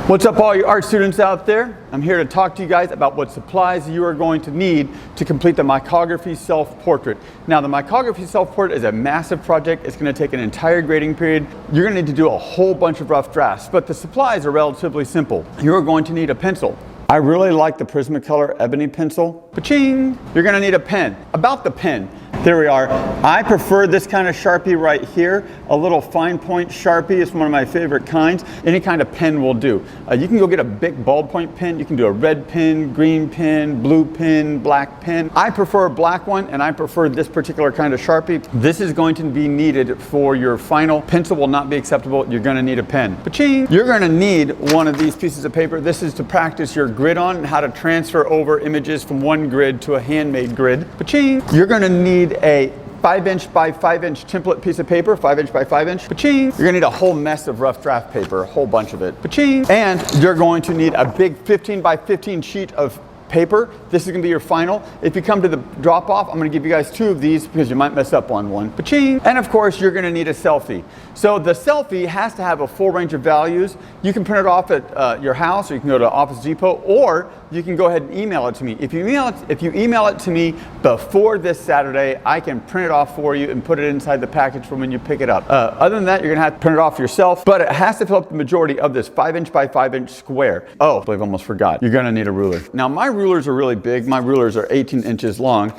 What's up, all you art students out there? I'm here to talk to you guys about what supplies you are going to need to complete the Micrography self-portrait. Now, the Micrography self-portrait is a massive project. It's going to take an entire grading period. You're going to need to do a whole bunch of rough drafts, but the supplies are relatively simple. You're going to need a pencil. I really like the Prismacolor ebony pencil. Pa-ching! You're going to need a pen. About the pen, there we are. I prefer this kind of Sharpie right here. A little fine point Sharpie is one of my favorite kinds. Any kind of pen will do. You can go get a big ballpoint pen. You can do a red pen, green pen, blue pen, black pen. I prefer a black one, and I prefer this particular kind of Sharpie. This is going to be needed for your final. Pencil will not be acceptable. You're going to need a pen. Pa-ching! You're going to need one of these pieces of paper. This is to practice your grid on and how to transfer over images from one grid to a handmade grid. Pa-ching! You're going to need a 5" by 5" template piece of paper, 5" by 5". Pa-ching! You're gonna need a whole mess of rough draft paper, a whole bunch of it. Pa-ching! And you're going to need a big 15 by 15 sheet of paper. This is gonna be your final. If you come to the drop off, I'm gonna give you guys 2 of these because you might mess up on one. Pa-ching! And of course, you're gonna need a Selfie. So the Selfie has to have a full range of values. You can print it off at your house, or you can go to Office Depot, or you can go ahead and email it to me. If you email it to me before this Saturday, I can print it off for you and put it inside the package for when you pick it up. Other than that, you're gonna have to print it off yourself, but it has to fill up the majority of this 5" by 5" square. Oh, I believe I almost forgot. You're gonna need a ruler. Now, my rulers are really big. My rulers are 18 inches long.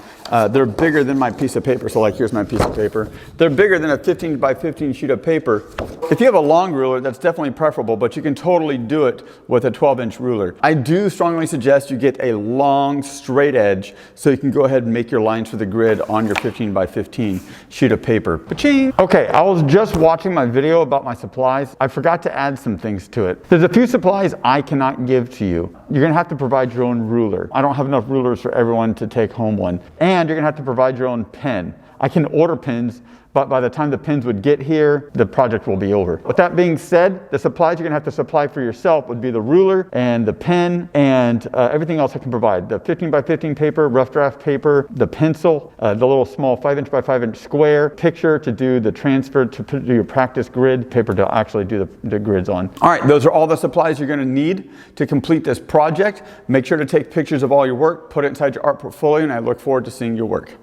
They're bigger than my piece of paper. So like, here's my piece of paper. They're bigger than a 15 by 15 sheet of paper. If you have a long ruler, that's definitely preferable, but you can totally do it with a 12-inch ruler. I do strongly suggest you get a long, straight edge so you can go ahead and make your lines for the grid on your 15 by 15 sheet of paper. Pa-ching! Okay, I was just watching my video about my supplies. I forgot to add some things to it. There's a few supplies I cannot give to you. You're gonna have to provide your own ruler. I don't have enough rulers for everyone to take home one. And you're gonna have to provide your own pen. I can order pens, but by the time the pens would get here, the project will be over. With that being said, the supplies you're gonna have to supply for yourself would be the ruler and the pen and everything else I can provide. The 15 by 15 paper, rough draft paper, the pencil, the little small 5" by 5" square, picture to do the transfer, to do your practice grid, paper to actually do the grids on. All right, those are all the supplies you're gonna need to complete this project. Make sure to take pictures of all your work, put it inside your art portfolio, and I look forward to seeing your work.